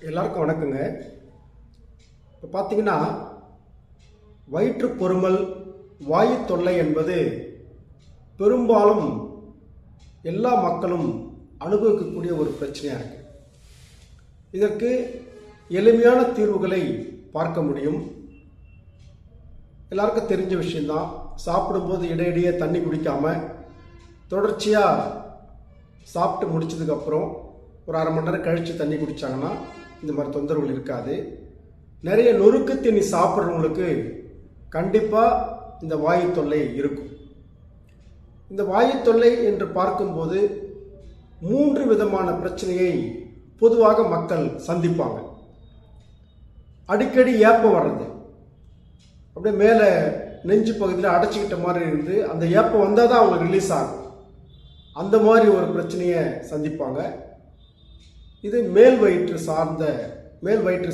எல்லாருக்கும் வணக்கங்க. இப்போ பார்த்தீங்கன்னா வயிற்று பொருமல் வாயு தொல்லை என்பது பெரும்பாலும் எல்லா மக்களும் அனுபவிக்கக்கூடிய ஒரு பிரச்சனையாக இருக்குது. இதற்கு எளிமையான தீர்வுகளை பார்க்க முடியும். எல்லாருக்கும் தெரிஞ்ச விஷயந்தான். சாப்பிடும்போது இடையிடையே தண்ணி குடிக்காமல் தொடர்ச்சியாக சாப்பிட்டு முடிச்சதுக்கப்புறம் ஒரு அரை மணி நேரம் கழித்து தண்ணி குடித்தாங்கன்னா இந்த மாதிரி தொந்தரவுகள் இருக்காது. நிறைய நொறுக்கு தண்ணி சாப்பிட்றவங்களுக்கு கண்டிப்பாக இந்த வாயு தொல்லை இருக்கும். இந்த வாயு தொல்லை என்று பார்க்கும்போது 3 விதமான பிரச்சனையை பொதுவாக மக்கள் சந்திப்பாங்க. அடிக்கடி ஏப்பம் வர்றது, அப்படியே மேலே நெஞ்சு பகுதியில் அடைச்சிக்கிட்ட மாதிரி இருந்து அந்த ஏப்பம் வந்தால் தான் அவங்களுக்கு ரிலீஸ் ஆகும். அந்த மாதிரி ஒரு பிரச்சனையை சந்திப்பாங்க. இது மேல் வயிற்று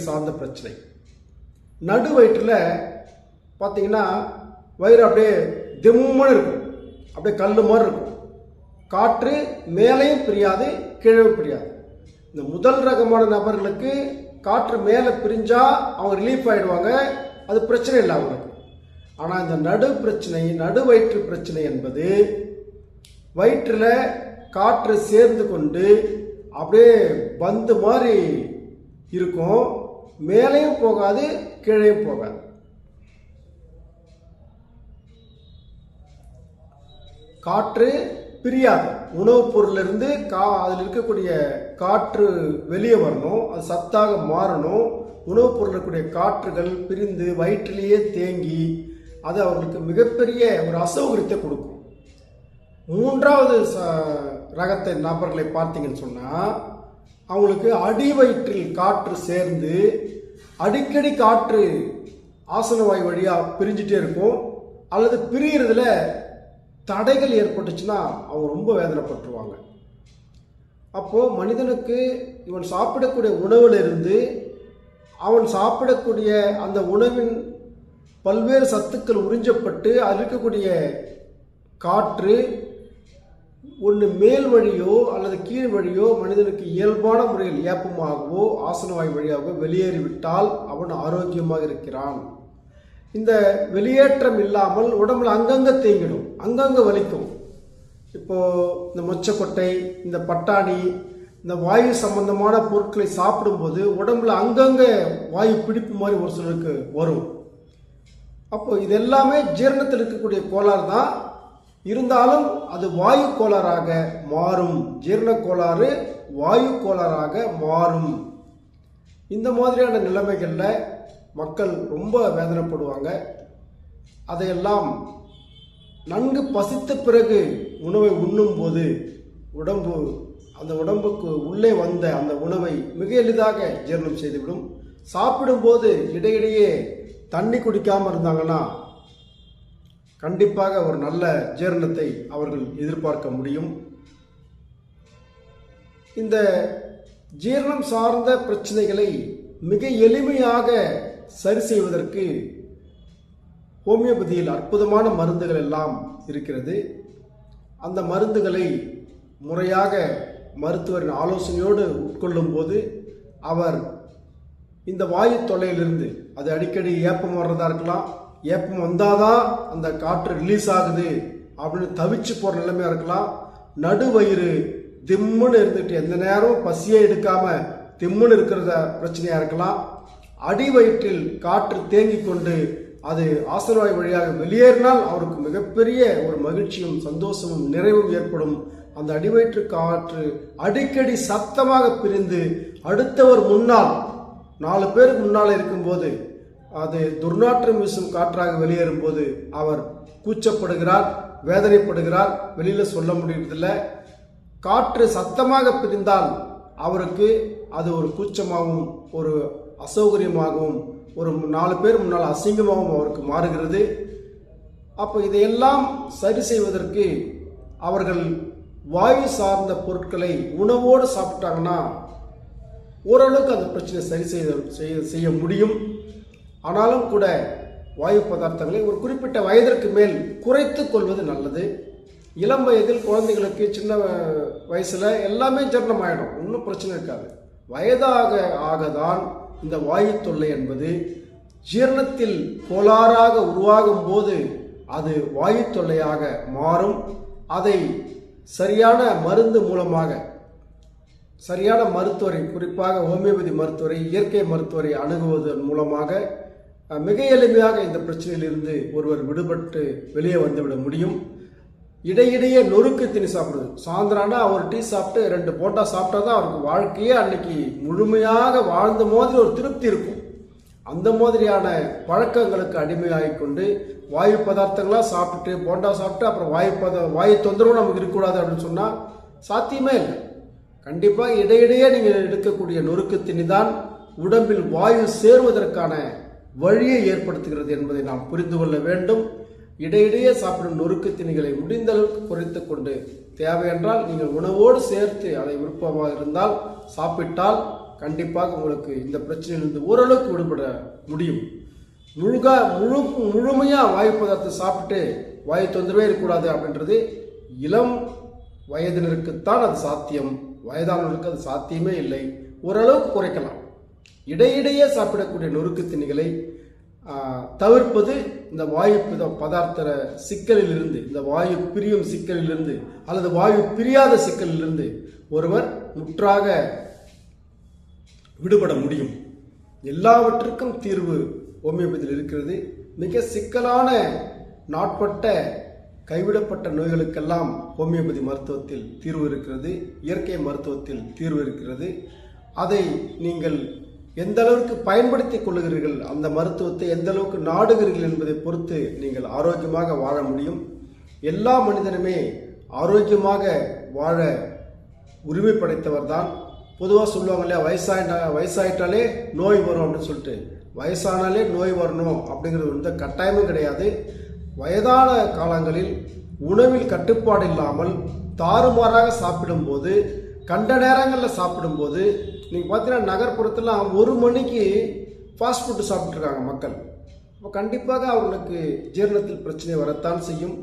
சார்ந்த பிரச்சனை. நடு வயிற்றில் பார்த்தீங்கன்னா வயிறு அப்படியே திம்முன்னு இருக்கும், அப்படியே கல் மாதிரி இருக்கும். காற்று மேலேயும் பிரியாது, கீழேயும் பிரியாது. இந்த முதல் ரகமான நபர்களுக்கு காற்று மேலே பிரிஞ்சா அவங்க ரிலீஃப் ஆகிடுவாங்க, அது பிரச்சனை இல்லை அவங்களுக்கு. ஆனால் இந்த நடு வயிற்று பிரச்சனை என்பது வயிற்றில் காற்று சேர்ந்து கொண்டு அப்படியே பந்து மாதிரி இருக்கும், மேலேயும் போகாது, கீழேயும் போகாது. காற்று பிரியாது. உணவுப் பொருளிலிருந்து அதில் இருக்கக்கூடிய காற்று வெளியே வரணும், அது சத்தாக மாறணும். உணவுப் பொருளில் இருக்கக்கூடிய காற்றுகள் பிரிந்து வயிற்றிலேயே தேங்கி அது அவர்களுக்கு மிகப்பெரிய ஒரு அசௌகரியத்தை கொடுக்கும். 3வது ரகத்தை நபர்களை பார்த்தீங்கன்னு சொன்னால் அவங்களுக்கு அடி வயிற்றில் காற்று சேர்ந்து அடிக்கடி காற்று ஆசனவாய் வழியாக பிரிஞ்சிட்டே இருக்கும், அல்லது பிரிகிறதுல தடைகள் ஏற்பட்டுச்சுன்னா அவங்க ரொம்ப வேதனைப்பட்டுருவாங்க. அப்போது மனிதனுக்கு இவன் சாப்பிடக்கூடிய உணவிலிருந்து அவன் சாப்பிடக்கூடிய அந்த உணவின் பல்வேறு சத்துக்கள் உறிஞ்சப்பட்டு அதில் இருக்கக்கூடிய காற்று ஒன்று மேல் வழியோ அல்லது கீழ் வழியோ மனிதனுக்கு இயல்பான முறையில் ஏப்பமாகவோ ஆசனவாய் வழியாகவோ வெளியேறிவிட்டால் அவன் ஆரோக்கியமாக இருக்கிறான். இந்த வெளியேற்றம் இல்லாமல் உடம்புல அங்கங்கே தேங்கிடும், அங்கங்கே வலிக்கும். இப்போது இந்த மொச்சக்கொட்டை, இந்த பட்டாணி, இந்த வாயு சம்பந்தமான பொருட்களை சாப்பிடும்போது உடம்புல அங்கங்கே வாயு பிடிப்பு மாதிரி ஒரு சிலருக்கு வரும். அப்போ இது எல்லாமே ஜீரணத்தில் இருக்கக்கூடிய கோளாறு தான். இருந்தாலும் அது வாயு கோளாறாக மாறும். ஜீரண கோளாறு வாயு கோளாறாக மாறும். இந்த மாதிரியான நிலைமைகளில் மக்கள் ரொம்ப வேதனைப்படுவாங்க. அதையெல்லாம் நன்கு பசித்த பிறகு உணவை உண்ணும்போது அந்த உடம்புக்கு உள்ளே வந்த அந்த உணவை மிக எளிதாக ஜீரணம் செய்துவிடும். சாப்பிடும்போது இடையிடையே தண்ணி குடிக்காமல் இருந்தாங்கன்னா கண்டிப்பாக ஒரு நல்ல ஜீரணத்தை அவர்கள் எதிர்பார்க்க முடியும். இந்த ஜீரணம் சார்ந்த பிரச்சனைகளை மிக எளிமையாக சரி செய்வதற்கு ஹோமியோபதியில் அற்புதமான மருந்துகள் எல்லாம் இருக்கிறது. அந்த மருந்துகளை முறையாக மருத்துவரின் ஆலோசனையோடு உட்கொள்ளும் போது அவர் இந்த வாயு தொல்லையிலிருந்து, அது அடிக்கடி ஏப்பம் வர்றதா இருக்கலாம், ஏப்பம் வந்தாதான் அந்த காற்று ரிலீஸ் ஆகுது அப்படின்னு தவிச்சு போகிற நிலைமையாக இருக்கலாம், நடுவயிறு திம்முன்னு இருந்துட்டு எந்த நேரம் பசியே எடுக்காம திம்முன்னு இருக்கிறத பிரச்சனையாக இருக்கலாம், அடி வயிற்றில் காற்று தேங்கி கொண்டு அது ஆசனவாய் வழியாக வெளியேறினால் அவருக்கு மிகப்பெரிய ஒரு மகிழ்ச்சியும் சந்தோஷமும் நிறைவும் ஏற்படும். அந்த அடிவயிற்று காற்று அடிக்கடி சத்தமாக பிரிந்து அடுத்தவர் முன்னால் 4 பேருக்கு முன்னால் இருக்கும்போது அது துர்நாற்றம் வீசும் காற்றாக வெளியேறும் போது அவர் கூச்சப்படுகிறார், வேதனைப்படுகிறார், வெளியில் சொல்ல முடியறதில்லை. காற்று சத்தமாக பிரிந்தால் அவருக்கு அது ஒரு கூச்சமாகவும் ஒரு அசௌகரியமாகவும் ஒரு 4 பேர் முன்னால் அசிங்கமாகவும் அவருக்கு மாறுகிறது. அப்போ இதையெல்லாம் சரி செய்வதற்கு அவர்கள் வாயு சார்ந்த பொருட்களை உணவோடு சாப்பிட்டாங்கன்னா ஓரளவுக்கு அந்த பிரச்சனை சரி செய்ய முடியும். ஆனாலும் கூட வாயு பதார்த்தங்களை ஒரு குறிப்பிட்ட வயதிற்கு மேல் குறைத்து கொள்வது நல்லது. இளம் வயதில் குழந்தைகளுக்கு சின்ன வயசில் எல்லாமே ஜீரணம் ஆகிடும், ஒன்றும் பிரச்சனை இருக்காது. வயதாக ஆகதான் இந்த வாயு தொல்லை என்பது ஜீரணத்தில் கோளாறாக உருவாகும் போது அது வாயு தொல்லையாக மாறும். அதை சரியான மருந்து மூலமாக, சரியான மருத்துவரை, குறிப்பாக ஹோமியோபதி மருத்துவரை, இயற்கை மருத்துவரை அணுகுவதன் மூலமாக மிக எளிமையாக இந்த பிரச்சனையிலிருந்து ஒருவர் விடுபட்டு வெளியே வந்துவிட முடியும். இடையிடையே நொறுக்கு திணி சாப்பிடுவது, சாயந்தரம்னா ஒரு டீ சாப்பிட்டு 2 போண்டா சாப்பிட்டா தான் அவருக்கு வாழ்க்கையே அன்னைக்கு முழுமையாக வாழ்ந்த மாதிரி ஒரு திருப்தி இருக்கும். அந்த மாதிரியான பழக்கங்களுக்கு அடிமையாகி கொண்டு வாயு பதார்த்தங்களாக சாப்பிட்டுட்டு, போண்டா சாப்பிட்டு அப்புறம் வாயு தொந்தரவு நமக்கு இருக்கக்கூடாது அப்படின்னு சொன்னால் சாத்தியமே இல்லை. கண்டிப்பாக இடையிடையே நீங்கள் எடுக்கக்கூடிய நொறுக்கு திணி தான் உடம்பில் வாயு சேருவதற்கான வழியை ஏற்படுத்துகிறது என்பதை நாம் புரிந்து கொள்ள வேண்டும். இடையிடையே சாப்பிடும் நொறுக்கு திணிகளை முடிந்த அளவுக்கு குறைத்து கொண்டு, தேவையென்றால் நீங்கள் உணவோடு சேர்த்து அதை விருப்பமாக இருந்தால் சாப்பிட்டால் கண்டிப்பாக உங்களுக்கு இந்த பிரச்சனையிலிருந்து ஓரளவுக்கு விடுபட முடியும். முழுமையாக வாயு பதார்த்தத்தை சாப்பிட்டு வாயு தொந்தரவே இருக்கக்கூடாது அப்படின்றது இளம் வயதினருக்குத்தான் அது சாத்தியம். வயதானவர்களுக்கு அது சாத்தியமே இல்லை. ஓரளவுக்கு குறைக்கலாம். இடையிடையே சாப்பிடக்கூடிய நொறுக்கு திணிகளை தவிர்ப்பது இந்த வாயு பதார்த்த சிக்கலிலிருந்து, இந்த வாயு பிரியும் சிக்கலிலிருந்து அல்லது வாயு பிரியாத சிக்கலிலிருந்து ஒருவர் முற்றாக விடுபட முடியும். எல்லாவற்றுக்கும் தீர்வு ஹோமியோபதியில் இருக்கிறது. மிக சிக்கலான நாட்பட்ட கைவிடப்பட்ட நோய்களுக்கெல்லாம் ஹோமியோபதி மருத்துவத்தில் தீர்வு இருக்கிறது. இயற்கை மருத்துவத்தில் தீர்வு இருக்கிறது. அதை நீங்கள் எந்த அளவுக்கு பயன்படுத்திக் கொள்ளுகிறீர்கள், அந்த மருத்துவத்தை எந்த அளவுக்கு நாடுகிறீர்கள் என்பதை பொறுத்து நீங்கள் ஆரோக்கியமாக வாழ முடியும். எல்லா மனிதனுமே ஆரோக்கியமாக வாழ உரிமை படைத்தவர் தான். பொதுவாக சொல்லுவாங்க இல்லையா, வயசாயிட்டாலே நோய் வரும் அப்படின்னு சொல்லிட்டு. வயசானாலே நோய் வரணும் அப்படிங்கிறது எந்த கட்டாயமும் கிடையாது. வயதான காலங்களில் உணவில் கட்டுப்பாடு இல்லாமல் தாறுமாறாக சாப்பிடும்போது, கண்ட நேரங்களில் சாப்பிடும்போது, நீங்கள் பார்த்தீங்கன்னா நகர்ப்புறத்தில் 1 மணிக்கு ஃபாஸ்ட் ஃபுட்டு சாப்பிட்ருக்காங்க மக்கள். இப்போ கண்டிப்பாக அவர்களுக்கு ஜீரணத்தில் பிரச்சனை வரத்தான் செய்யும்.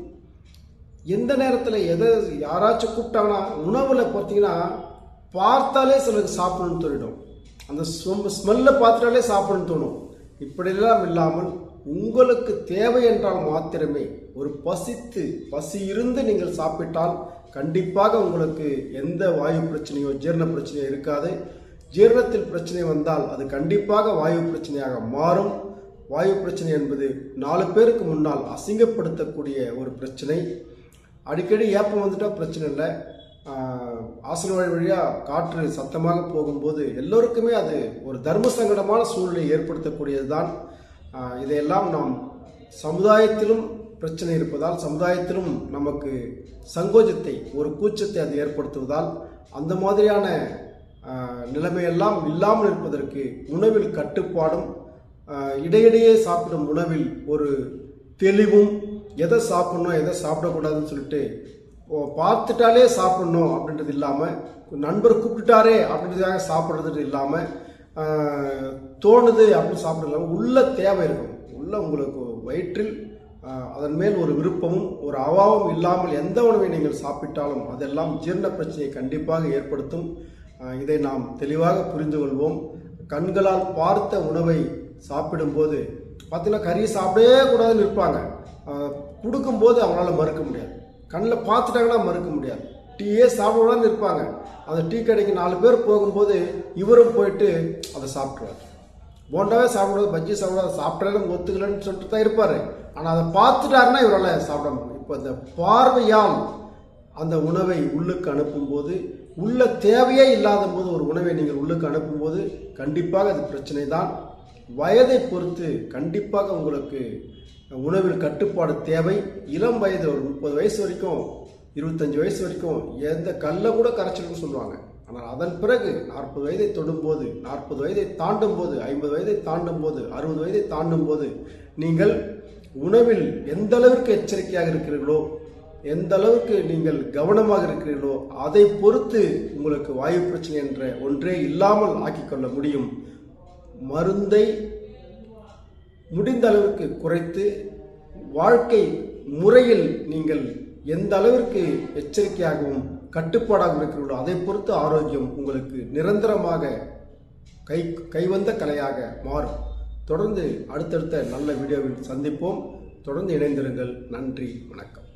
எந்த நேரத்தில் யாராச்சும் கூப்பிட்டாங்கன்னா உணவில் பார்த்தீங்கன்னா பார்த்தாலே சிலருக்கு சாப்பிடணும்னு தோணிடும். அந்த ஸ்மெல்லை பார்த்துட்டாலே சாப்பிடணும்னு தோணும். இப்படியெல்லாம் இல்லாமல் உங்களுக்கு தேவை என்றால் மாத்திரமே, ஒரு பசி இருந்து நீங்கள் சாப்பிட்டால் கண்டிப்பாக உங்களுக்கு எந்த வாயு பிரச்சனையோ ஜீரண பிரச்சனையோ இருக்காது. ஜீரணத்தில் பிரச்சனை வந்தால் அது கண்டிப்பாக வாயு பிரச்சனையாக மாறும். வாயு பிரச்சனை என்பது 4 பேருக்கு முன்னால் அசிங்கப்படுத்தக்கூடிய ஒரு பிரச்சனை. அடிக்கடி ஏப்பம் வந்துட்டால் பிரச்சனை இல்லை. ஆசனவாய் வழியாக காற்று சத்தமாக போகும்போது எல்லோருக்குமே அது ஒரு தர்ம சங்கடமான சூழ்நிலை ஏற்படுத்தக்கூடியது தான். இதையெல்லாம் நாம் சமுதாயத்திலும் பிரச்சனை இருப்பதால், சமுதாயத்திலும் நமக்கு சங்கோஜத்தை, ஒரு கூச்சத்தை அது ஏற்படுத்துவதால், அந்த மாதிரியான நிலைமையெல்லாம் இல்லாமல் இருப்பதற்கு உணவில் கட்டுப்பாடும், இடையிடையே சாப்பிடும் உணவில் ஒரு தெளிவும், எதை சாப்பிடணும் எதை சாப்பிடக்கூடாதுன்னு சொல்லிட்டு பார்த்துட்டாலே சாப்பிடணும் அப்படின்றது இல்லாமல், நண்பர் கூப்பிட்டுட்டாரே அப்படின்றதுக்காக சாப்பிட்றது இல்லாமல், தோணுது அப்படின்னு சாப்பிட இல்லாமல் உள்ள தேவை இருக்கும். உள்ள உங்களுக்கு வயிற்றில் அதன் மேல் ஒரு விருப்பமும் ஒரு அவாவும் இல்லாமல் எந்த உணவை நீங்கள் சாப்பிட்டாலும் அதெல்லாம் ஜீரண பிரச்சனையை கண்டிப்பாக ஏற்படுத்தும். இதை நாம் தெளிவாக புரிந்து கொள்வோம். கண்களால் பார்த்த உணவை சாப்பிடும்போது பார்த்தீங்கன்னா கறி சாப்பிடவே கூடாதுன்னு இருப்பாங்க. கொடுக்கும்போது அவங்களால மறுக்க முடியாது. கண்ணில் பார்த்துட்டாங்கன்னா மறுக்க முடியாது. டீயே சாப்பிடக்கூடாதுன்னு இருப்பாங்க. அந்த டீ கடைக்கு 4 பேர் போகும்போது இவரும் போயிட்டு அதை சாப்பிட்ருவார். போண்டாவே சாப்பிடாது, பஜ்ஜி சாப்பிடாது, சாப்பிட்டாலும் ஒத்துக்கலன்னு சொல்லிட்டு தான் இருப்பார். ஆனால் அதை பார்த்துட்டாருன்னா இவரால் சாப்பிட முடியும். இப்போ இந்த பார்வையால் அந்த உணவை உள்ளுக்கு அனுப்பும்போது, உள்ள தேவையே இல்லாத போது ஒரு உணவை நீங்கள் உள்ளுக்கு அனுப்பும்போது கண்டிப்பாக அது பிரச்சனை தான். வயதை பொறுத்து கண்டிப்பாக உங்களுக்கு உணவில் கட்டுப்பாடு தேவை. இளம் வயது ஒரு 30 வயசு வரைக்கும், 25 வயசு வரைக்கும் எந்த கல்லை கூட கரைச்சிடுன்னு சொல்லுவாங்க. ஆனால் அதன் பிறகு 40 வயதை தொடும்போது, 40 வயதை தாண்டும் போது, 50 வயதை தாண்டும் போது, 60 வயதை தாண்டும் போது நீங்கள் உணவில் எந்த அளவிற்கு எச்சரிக்கையாக இருக்கிறீர்களோ, எந்த அளவுக்கு நீங்கள் கவனமாக இருக்கிறீர்களோ அதை பொறுத்து உங்களுக்கு வாயு பிரச்சனை என்ற ஒன்றே இல்லாமல் ஆக்கிக்கொள்ள முடியும். மருந்தை முடிந்த அளவிற்கு குறைத்து வாழ்க்கை முறையில் நீங்கள் எந்த அளவிற்கு எச்சரிக்கையாகவும் கட்டுப்பாடாக இருக்கிறீர்களோ அதை பொறுத்து ஆரோக்கியம் உங்களுக்கு நிரந்தரமாக கைவந்த கலையாக மாறும். தொடர்ந்து அடுத்தடுத்த நல்ல வீடியோவில் சந்திப்போம். தொடர்ந்து இணைந்திருங்கள். நன்றி, வணக்கம்.